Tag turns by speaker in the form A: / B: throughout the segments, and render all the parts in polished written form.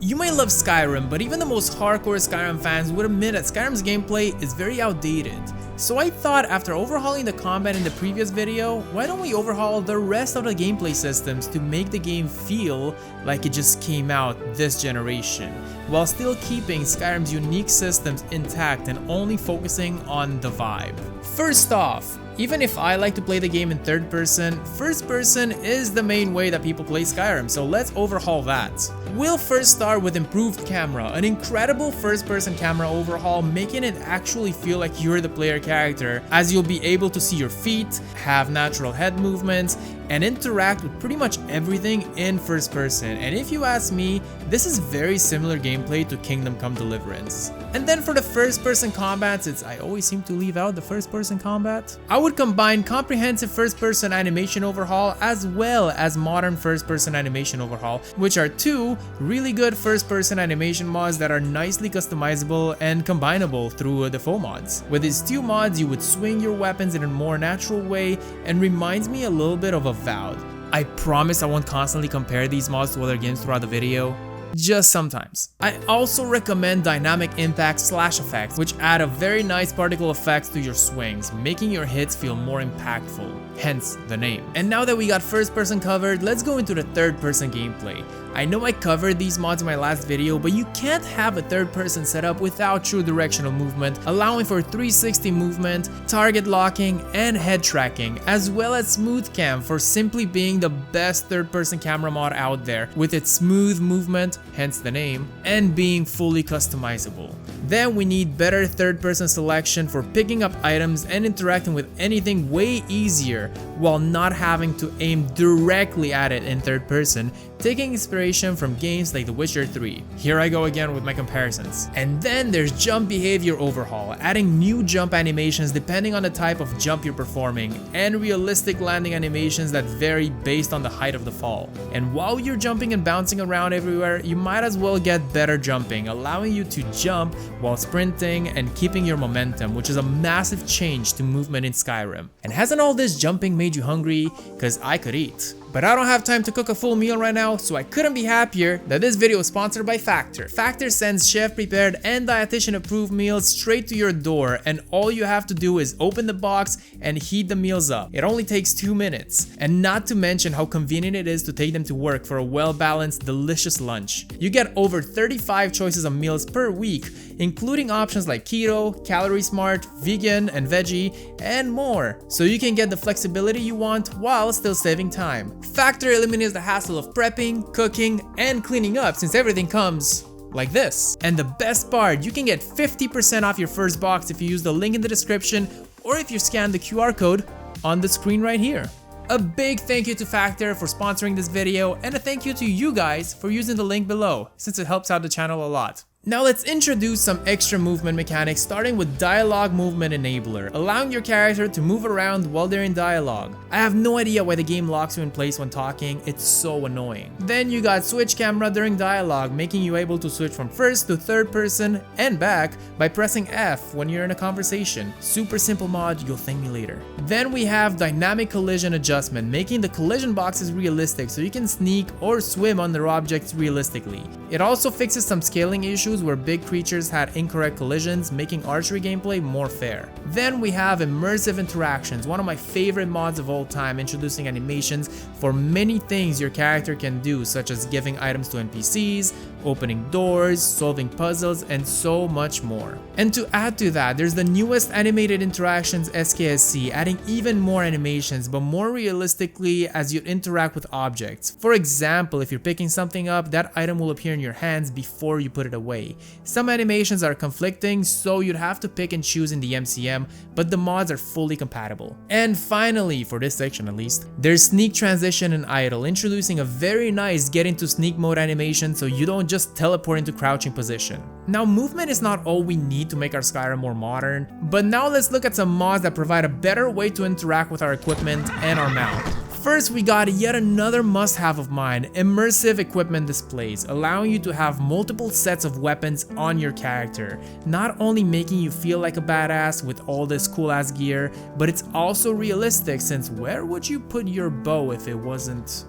A: You might love Skyrim, but even the most hardcore Skyrim fans would admit that Skyrim's gameplay is very outdated. So I thought, after overhauling the combat in the previous video, why don't we overhaul the rest of the gameplay systems to make the game feel like it just came out this generation, while still keeping Skyrim's unique systems intact and only focusing on the vibe. First off, even if I like to play the game in third person, first person is the main way that people play Skyrim, so let's overhaul that. We'll first start with improved camera, an incredible first person camera overhaul, making it actually feel like you're the player character, as you'll be able to see your feet, have natural head movements, and interact with pretty much everything in first person. And if you ask me, this is very similar gameplay to Kingdom Come Deliverance. And then for the first person combat, since I always seem to leave out the first person combat, I would combine comprehensive first person animation overhaul as well as modern first person animation overhaul, which are two really good first person animation mods that are nicely customizable and combinable through the faux mods. With these two mods, you would swing your weapons in a more natural way and reminds me a little bit of Avowed. I promise I won't constantly compare these mods to other games throughout the video, just sometimes. I also recommend dynamic impact slash effects, which add a very nice particle effects to your swings, making your hits feel more impactful, hence the name. And now that we got first person covered, let's go into the third person gameplay. I know I covered these mods in my last video, but you can't have a third person setup without true directional movement, allowing for 360 movement, target locking, and head tracking, as well as smooth cam for simply being the best third person camera mod out there, with its smooth movement, hence the name, and being fully customizable. Then we need better third person selection for picking up items and interacting with anything way easier while not having to aim directly at it in third person, taking inspiration from games like The Witcher 3. Here I go again with my comparisons. And then there's jump behavior overhaul, adding new jump animations depending on the type of jump you're performing, and realistic landing animations that vary based on the height of the fall. And while you're jumping and bouncing around everywhere, you might as well get better jumping, allowing you to jump while sprinting and keeping your momentum, which is a massive change to movement in Skyrim. And hasn't all this jumping made you hungry? Cause I could eat. But I don't have time to cook a full meal right now, so I couldn't be happier that this video is sponsored by Factor. Factor sends chef prepared and dietitian approved meals straight to your door, and all you have to do is open the box and heat the meals up. It only takes 2 minutes, and not to mention how convenient it is to take them to work for a well-balanced, delicious lunch. You get over 35 choices of meals per week, including options like keto, calorie smart, vegan and veggie, and more, so you can get the flexibility you want while still saving time. Factor eliminates the hassle of prepping, cooking, and cleaning up, since everything comes like this. And the best part, you can get 50% off your first box if you use the link in the description or if you scan the QR code on the screen right here. A big thank you to Factor for sponsoring this video, and a thank you to you guys for using the link below, since it helps out the channel a lot. Now let's introduce some extra movement mechanics, starting with Dialogue Movement Enabler, allowing your character to move around while they're in dialogue. I have no idea why the game locks you in place when talking, it's so annoying. Then you got Switch Camera during dialogue, making you able to switch from first to third person and back by pressing F when you're in a conversation. Super simple mod, you'll thank me later. Then we have Dynamic Collision Adjustment, making the collision boxes realistic so you can sneak or swim under objects realistically. It also fixes some scaling issues where big creatures had incorrect collisions, making archery gameplay more fair. Then we have Immersive Interactions, one of my favorite mods of all time, introducing animations for many things your character can do, such as giving items to NPCs, opening doors, solving puzzles, and so much more. And to add to that, there's the newest Animated Interactions SKSC, adding even more animations, but more realistically as you interact with objects. For example, if you're picking something up, that item will appear in your hands before you put it away. Some animations are conflicting, so you'd have to pick and choose in the MCM, but the mods are fully compatible. And finally, for this section at least, there's Sneak Transition and Idle, introducing a very nice get into sneak mode animation so you don't just teleport into crouching position. Now, movement is not all we need to make our Skyrim more modern, but now let's look at some mods that provide a better way to interact with our equipment and our mount. First, we got yet another must-have of mine, immersive equipment displays, allowing you to have multiple sets of weapons on your character, not only making you feel like a badass with all this cool-ass gear, but it's also realistic, since where would you put your bow if it wasn't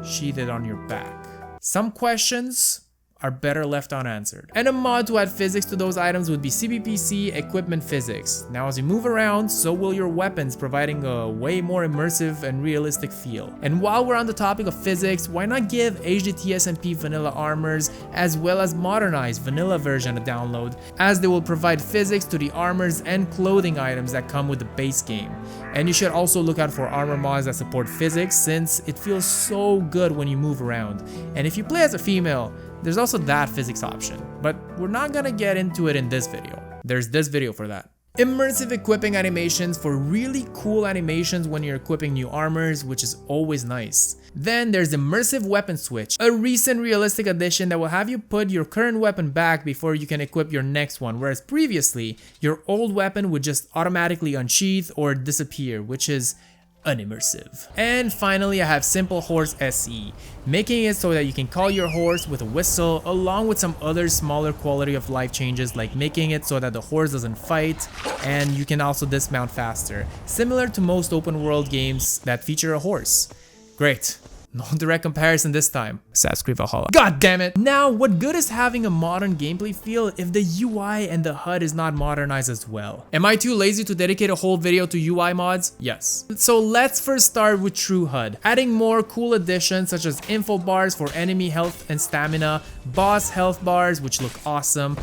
A: sheathed on your back? Some questions are better left unanswered. And a mod to add physics to those items would be CBPC Equipment Physics. Now as you move around, so will your weapons, providing a way more immersive and realistic feel. And while we're on the topic of physics, why not give HDT SMP vanilla armors as well as modernized vanilla version a download, as they will provide physics to the armors and clothing items that come with the base game. And you should also look out for armor mods that support physics, since it feels so good when you move around. And if you play as a female, there's also that physics option, but we're not gonna get into it in this video. There's this video for that. Immersive equipping animations for really cool animations when you're equipping new armors, which is always nice. Then there's Immersive Weapon Switch, a recent realistic addition that will have you put your current weapon back before you can equip your next one, whereas previously, your old weapon would just automatically unsheath or disappear, which is unimmersive. And finally, I have Simple Horse SE, making it so that you can call your horse with a whistle, along with some other smaller quality of life changes, like making it so that the horse doesn't fight and you can also dismount faster, similar to most open world games that feature a horse. Great. No direct comparison this time. Assassin's Creed Valhalla. God damn it! Now, what good is having a modern gameplay feel if the UI and the HUD is not modernized as well? Am I too lazy to dedicate a whole video to UI mods? Yes. So let's first start with True HUD. Adding more cool additions such as info bars for enemy health and stamina, boss health bars which look awesome,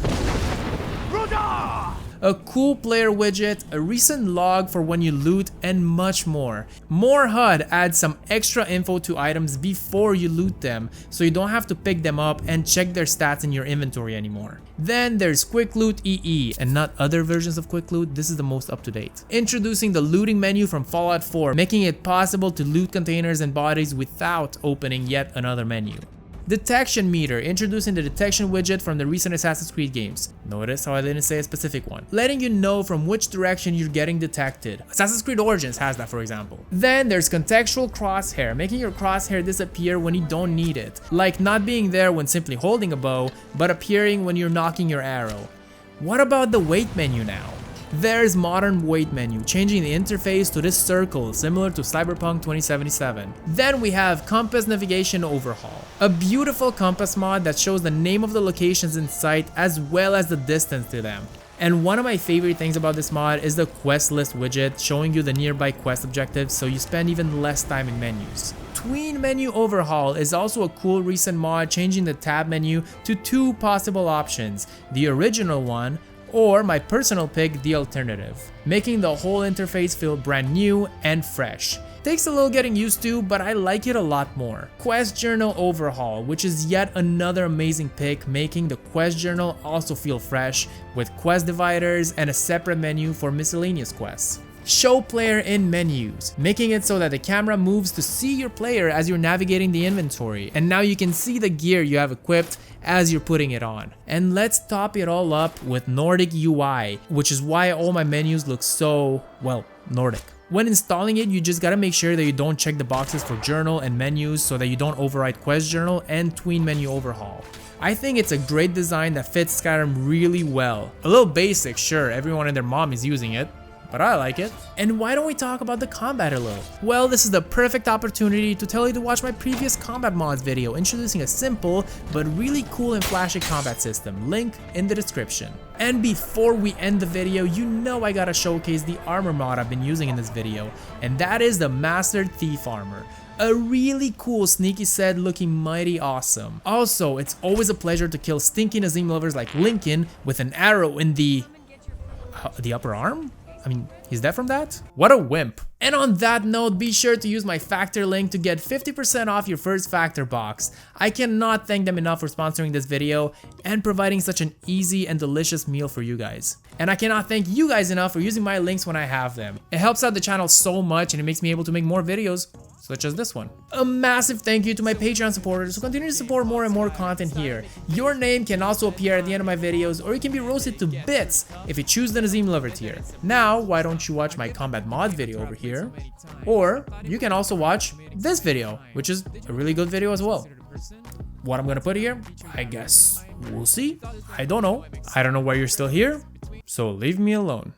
A: a cool player widget, a recent log for when you loot, and much more. More HUD adds some extra info to items before you loot them, so you don't have to pick them up and check their stats in your inventory anymore. Then there's Quickloot IE, and not other versions of Quickloot, this is the most up to date. Introducing the looting menu from Fallout 4, making it possible to loot containers and bodies without opening yet another menu. Detection meter, introducing the detection widget from the recent Assassin's Creed games. Notice how I didn't say a specific one. Letting you know from which direction you're getting detected. Assassin's Creed Origins has that, for example. Then there's contextual crosshair, making your crosshair disappear when you don't need it. Like not being there when simply holding a bow, but appearing when you're knocking your arrow. What about the weight menu now? There's modern weight menu, changing the interface to this circle similar to Cyberpunk 2077. Then we have compass navigation overhaul, a beautiful compass mod that shows the name of the locations in sight as well as the distance to them. And one of my favorite things about this mod is the quest list widget, showing you the nearby quest objectives so you spend even less time in menus. Tween menu overhaul is also a cool recent mod, changing the tab menu to two possible options, the original one, or my personal pick, the alternative, making the whole interface feel brand new and fresh. Takes a little getting used to, but I like it a lot more. Quest journal overhaul, which is yet another amazing pick, making the quest journal also feel fresh, with quest dividers and a separate menu for miscellaneous quests. Show player in menus, making it so that the camera moves to see your player as you're navigating the inventory, and now you can see the gear you have equipped as you're putting it on. And let's top it all up with Nordic UI, which is why all my menus look so, well, Nordic. When installing it, you just gotta make sure that you don't check the boxes for journal and menus so that you don't override quest journal and tween menu overhaul. I think it's a great design that fits Skyrim really well. A little basic, sure, everyone and their mom is using it, but I like it. And why don't we talk about the combat a little? Well, this is the perfect opportunity to tell you to watch my previous combat mods video, introducing a simple but really cool and flashy combat system, link in the description. And before we end the video, you know I gotta showcase the armor mod I've been using in this video, and that is the Mastered Thief armor. A really cool sneaky set looking mighty awesome. Also, it's always a pleasure to kill stinky Nazim lovers like Lincoln with an arrow in the upper arm? I mean, he's dead from that? What a wimp. And on that note, be sure to use my Factor link to get 50% off your first Factor box. I cannot thank them enough for sponsoring this video and providing such an easy and delicious meal for you guys. And I cannot thank you guys enough for using my links when I have them. It helps out the channel so much and it makes me able to make more videos, such as this one. A massive thank you to my Patreon supporters who continue to support more and more content here. Your name can also appear at the end of my videos, or you can be roasted to bits if you choose the Nazim Lover tier. Now, why don't you watch my combat mod video over here? Or you can also watch this video, which is a really good video as well. What I'm gonna put here, I guess we'll see. I don't know why you're still here, so leave me alone.